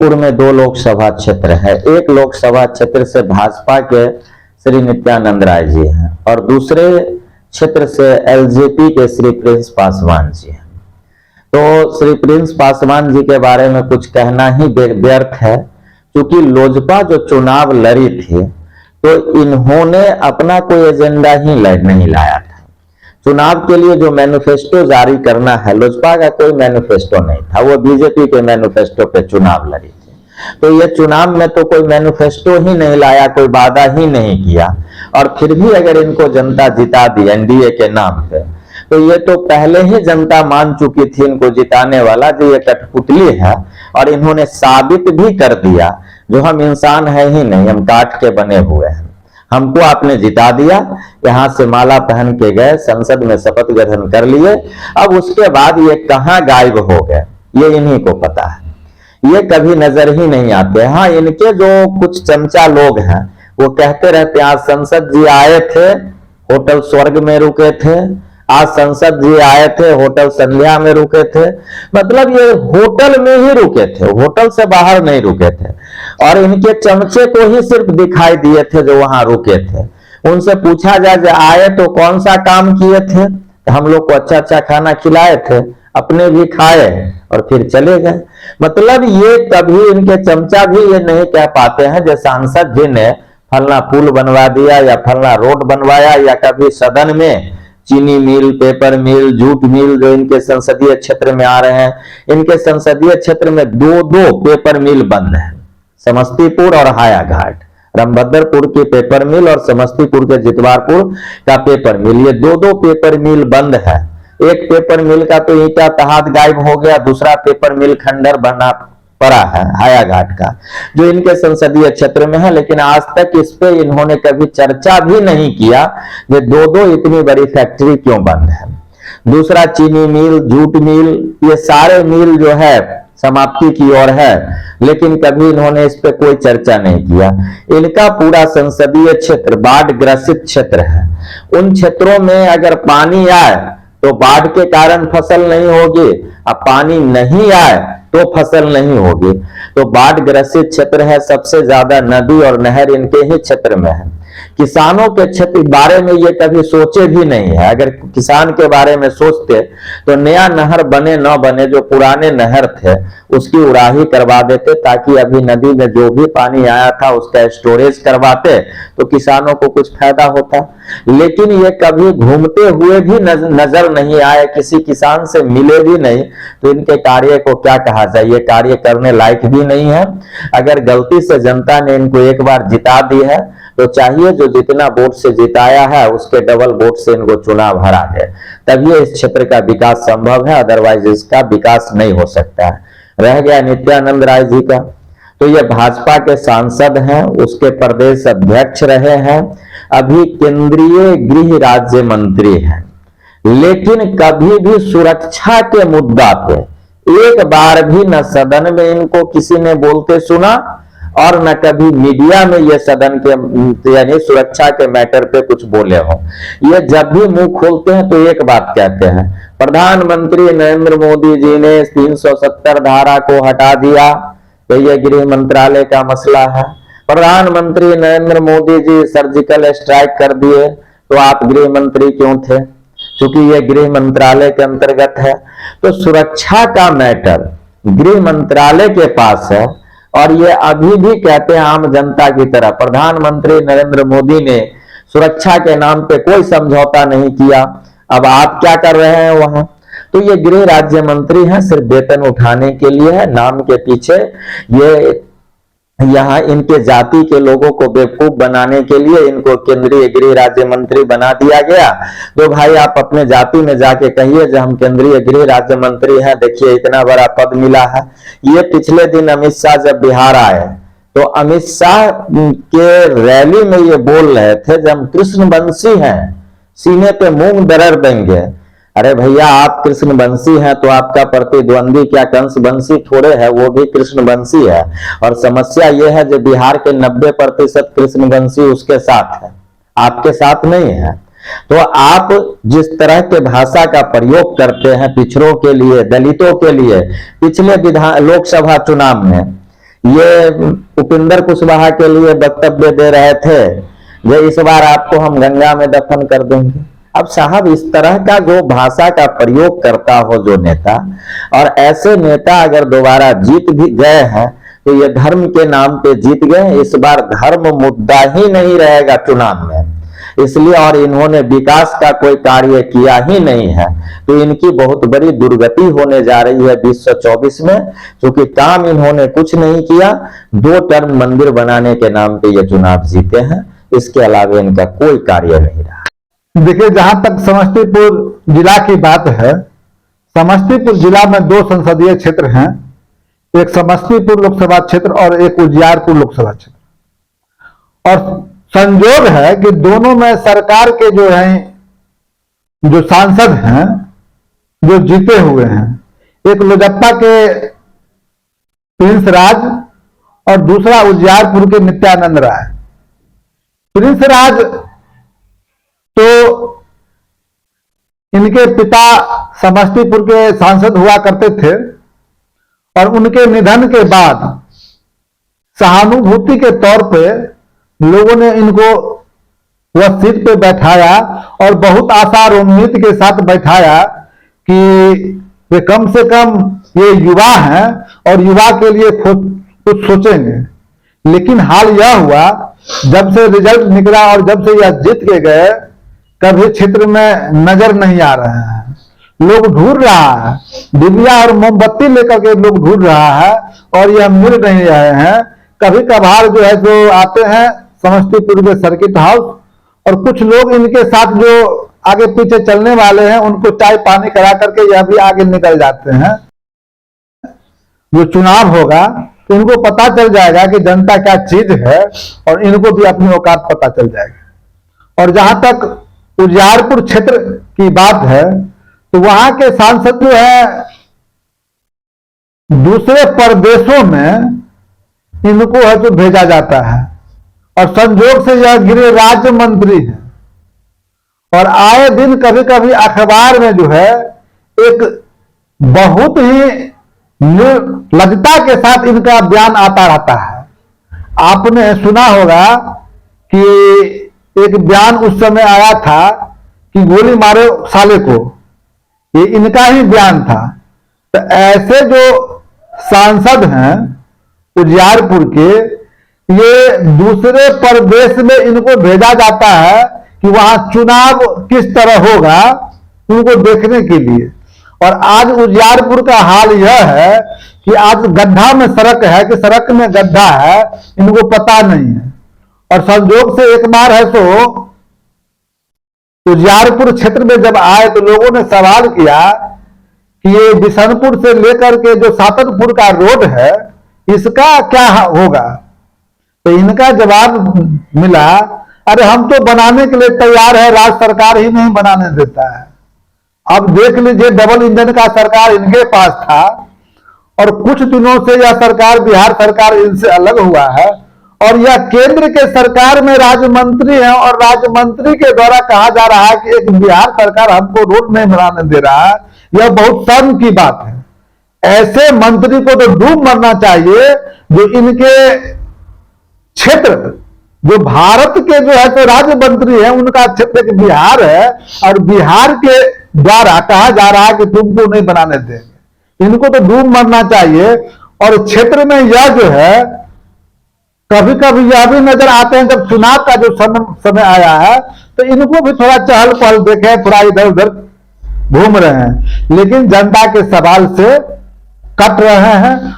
पूर्व में 2 लोकसभा क्षेत्र है। एक लोकसभा क्षेत्र से भाजपा के श्री नित्यानंद राय जी हैं और दूसरे क्षेत्र से एलजेपी के श्री प्रिंस पासवान जी हैं। तो श्री प्रिंस पासवान जी के बारे में कुछ कहना ही व्यर्थ है, क्योंकि लोजपा जो चुनाव लड़ी थी तो इन्होंने अपना कोई एजेंडा ही नहीं लाया था। चुनाव के लिए जो मैनिफेस्टो जारी करना है, लोजपा का कोई मैनिफेस्टो नहीं था, वो बीजेपी के मैनिफेस्टो पे चुनाव लड़ी थी। तो ये चुनाव में तो कोई मैनिफेस्टो ही नहीं लाया, कोई वादा ही नहीं किया, और फिर भी अगर इनको जनता जिता दी एनडीए के नाम पे, तो ये तो पहले ही जनता मान चुकी थी इनको जिताने वाला जो ये कठपुतली है, और इन्होंने साबित भी कर दिया जो हम इंसान है ही नहीं, हम काठ के बने हुए हैं। हमको आपने जिता दिया, यहां से माला पहन के गए, संसद में शपथ ग्रहण कर लिए, अब उसके बाद ये कहां गायब हो गए ये इन्हीं को पता है, ये कभी नजर ही नहीं आते। हाँ, इनके जो कुछ चमचा लोग हैं वो कहते रहते हैं आज संसद जी आए थे होटल स्वर्ग में रुके थे, आज संसद जी आए थे होटल संध्या में रुके थे। मतलब ये होटल में ही रुके थे, होटल से बाहर नहीं रुके थे, और इनके चमचे को ही सिर्फ दिखाई दिए थे जो वहां रुके थे। उनसे पूछा जाए जो आए तो कौन सा काम किए थे, तो हम लोग को अच्छा अच्छा खाना खिलाए थे, अपने भी खाए और फिर चले गए। मतलब ये कभी इनके चमचा भी ये नहीं कह पाते हैं जो सांसद जी ने फलना पुल बनवा दिया या फलना रोड बनवाया, या कभी सदन में चीनी मिल, पेपर मिल, जूट मिल जो इनके संसदीय क्षेत्र में आ रहे हैं, इनके संसदीय क्षेत्र में 2 पेपर मिल बंद है, समस्तीपुर और हायाघाट, रामभद्रपुर की पेपर मिल और समस्तीपुर के जितवारपुर का पेपर मिल, ये 2 पेपर मिल बंद है। एक पेपर मिल का तो ईटा तहात गायब हो गया, दूसरा पेपर मिल खंडर बना पड़ा है हायाघाट का, जो इनके संसदीय क्षेत्र में है, लेकिन आज तक इस पे इन्होंने कभी चर्चा भी नहीं किया कि 2 इतनी बड़ी फैक्ट्री क्यों बंद है। दूसरा चीनी मिल, जूट मिल, ये सारे मिल जो है समाप्ति की ओर है, लेकिन कभी इन्होंने इस पे कोई चर्चा नहीं किया। इनका पूरा संसदीय क्षेत्र बाढ़ ग्रसित क्षेत्र है। उन क्षेत्रों में अगर पानी आए तो बाढ़ के कारण फसल नहीं होगी, अब पानी नहीं आए तो फसल नहीं होगी। तो बाढ़ ग्रसित क्षेत्र है, सबसे ज्यादा नदी और नहर इनके ही क्षेत्र में है। किसानों के क्षेत्र बारे में ये कभी सोचे भी नहीं है। अगर किसान के बारे में सोचते तो नया नहर बने न बने, जो पुराने नहर थे उसकी उड़ाही करवा देते, ताकि अभी नदी में जो भी पानी आया था उसका स्टोरेज करवाते तो किसानों को कुछ फायदा होता। लेकिन ये कभी घूमते हुए भी नजर नहीं आए, किसी किसान से मिले भी नहीं, तो इनके कार्य को क्या कहा जाए, ये कार्य करने लायक भी नहीं है। अगर गलती से जनता ने इनको एक बार जिता दी है तो चाहिए जो जितना वोट से जिताया है उसके डबल वोट से इनको चुनाव हरा दे, तभी इस क्षेत्र का विकास संभव है, अदरवाइज इसका विकास नहीं हो सकता है। रह गया नित्यानंद राय जी का, तो ये भाजपा के सांसद हैं, उसके प्रदेश अध्यक्ष रहे हैं, अभी केंद्रीय गृह राज्य मंत्री हैं, लेकिन कभी भी सुरक्षा के मुद्दा पे एक बार भी न सदन में इनको किसी ने बोलते सुना और न कभी मीडिया में ये सदन के यानी सुरक्षा के मैटर पे कुछ बोले हो। ये जब भी मुंह खोलते हैं तो एक बात कहते हैं, प्रधानमंत्री नरेंद्र मोदी जी ने 370 धारा को हटा दिया तो ये गृह मंत्रालय का मसला है। प्रधानमंत्री नरेंद्र मोदी जी सर्जिकल स्ट्राइक कर दिए तो आप गृह मंत्री क्यों थे, क्योंकि ये गृह मंत्रालय के अंतर्गत है। तो सुरक्षा का मैटर गृह मंत्रालय के पास है, और ये अभी भी कहते हैं आम जनता की तरह प्रधानमंत्री नरेंद्र मोदी ने सुरक्षा के नाम पे कोई समझौता नहीं किया। अब आप क्या कर रहे हैं वहां? तो ये गृह राज्य मंत्री हैं, सिर्फ वेतन उठाने के लिए है, नाम के पीछे ये यहाँ इनके जाति के लोगों को बेवकूफ बनाने के लिए इनको केंद्रीय गृह राज्य मंत्री बना दिया गया। तो भाई आप अपने जाति में जाके कहिए जो हम केंद्रीय गृह राज्य मंत्री हैं, देखिए इतना बड़ा पद मिला है। ये पिछले दिन अमित शाह जब बिहार आए तो अमित शाह के रैली में ये बोल रहे थे जब हम कृष्णवंशी हैं सीने पे मूंग दरड़ देंगे। अरे भैया आप कृष्णवंशी हैं तो आपका प्रतिद्वंदी क्या कंसवंशी थोड़े है, वो भी कृष्णवंशी है। और समस्या ये है जो बिहार के 90% कृष्णवंशी उसके साथ है, आपके साथ नहीं है। तो आप जिस तरह के भाषा का प्रयोग करते हैं पिछड़ों के लिए, दलितों के लिए, पिछले लोकसभा चुनाव में ये उपिंदर कुशवाहा के लिए वक्तव्य दे रहे थे जो इस बार आपको हम गंगा में दफन कर देंगे। अब साहब, इस तरह का जो भाषा का प्रयोग करता हो जो नेता, और ऐसे नेता अगर दोबारा जीत भी गए हैं तो ये धर्म के नाम पे जीत गए। इस बार धर्म मुद्दा ही नहीं रहेगा चुनाव में, इसलिए, और इन्होंने विकास का कोई कार्य किया ही नहीं है, तो इनकी बहुत बड़ी दुर्गति होने जा रही है 2024 में, क्योंकि काम इन्होंने कुछ नहीं किया। 2 टर्म मंदिर बनाने के नाम पे ये चुनाव जीते हैं, इसके अलावा इनका कोई कार्य नहीं रहा। देखिए, जहां तक समस्तीपुर जिला की बात है, समस्तीपुर जिला में 2 संसदीय क्षेत्र हैं, एक समस्तीपुर लोकसभा क्षेत्र और एक उजियारपुर लोकसभा क्षेत्र। और संयोग है कि दोनों में सरकार के जो हैं, जो सांसद हैं, जो जीते हुए हैं, एक लोजप्पा के प्रिंस राज और दूसरा उजियारपुर के नित्यानंद राय। प्रिंस राज तो इनके पिता समस्तीपुर के सांसद हुआ करते थे और उनके निधन के बाद सहानुभूति के तौर पे लोगों ने इनको वह सीट पे बैठाया और बहुत आशा और उम्मीद के साथ बैठाया कि वे कम से कम ये युवा हैं और युवा के लिए कुछ सोचेंगे। लेकिन हाल यह हुआ, जब से रिजल्ट निकला और जब से यह जीत के गए, कभी क्षेत्र में नजर नहीं आ रहे हैं। लोग ढूंढ रहा है, डिबिया और मोमबत्ती लेकर के लोग ढूंढ रहा है और यह मिल नहीं रहे हैं। कभी कभार जो है जो आते हैं समस्तीपुर के सर्किट हाउस, और कुछ लोग इनके साथ जो आगे पीछे चलने वाले हैं उनको चाय पानी करा करके यह भी आगे निकल जाते हैं। जो चुनाव होगा तो इनको पता चल जाएगा कि जनता क्या चीज है और इनको भी अपनी औकात पता चल जाएगी। और जहां तक उजियारपुर क्षेत्र की बात है तो वहां के सांसद जो है दूसरे प्रदेशों में इनको है तो भेजा जाता है, और संजोग से यह गृह राज्य मंत्री है। और आए दिन कभी कभी अखबार में जो है एक बहुत ही निर्लजता के साथ इनका बयान आता रहता है। आपने सुना होगा कि एक बयान उस समय आया था कि गोली मारो साले को, ये इनका ही बयान था। तो ऐसे जो सांसद हैं उजियारपुर के, ये दूसरे प्रदेश में इनको भेजा जाता है कि वहां चुनाव किस तरह होगा उनको देखने के लिए। और आज उजियारपुर का हाल यह है कि आज गड्ढा में सड़क है कि सड़क में गड्ढा है, इनको पता नहीं है। और संजोग से एक बार है तो उजियारपुर क्षेत्र में जब आए तो लोगों ने सवाल किया कि ये बिशनपुर से लेकर के जो सातनपुर का रोड है इसका क्या होगा। तो इनका जवाब मिला, अरे हम तो बनाने के लिए तैयार है, राज्य सरकार ही नहीं बनाने देता है। अब देख लीजिए, डबल इंजन का सरकार इनके पास था और कुछ दिनों से यह सरकार, बिहार सरकार, इनसे अलग हुआ है और यह केंद्र के सरकार में राज्य मंत्री है और राज्य मंत्री के द्वारा कहा जा रहा है कि एक बिहार सरकार हमको रोड नहीं बनाने दे रहा है। यह बहुत शर्म की बात है। ऐसे मंत्री को तो डूब मरना चाहिए जो इनके क्षेत्र, जो भारत के जो है तो राज्य मंत्री है, उनका क्षेत्र बिहार है और बिहार के द्वारा कहा जा रहा है कि तुमको नहीं बनाने देंगे। इनको तो डूब मरना चाहिए। और क्षेत्र में यह जो है कभी कभी यह भी नजर आते हैं, जब चुनाव का जो समय आया है तो इनको भी थोड़ा चहल पहल देखे, थोड़ा इधर उधर घूम रहे हैं, लेकिन जनता के सवाल से कट रहे हैं।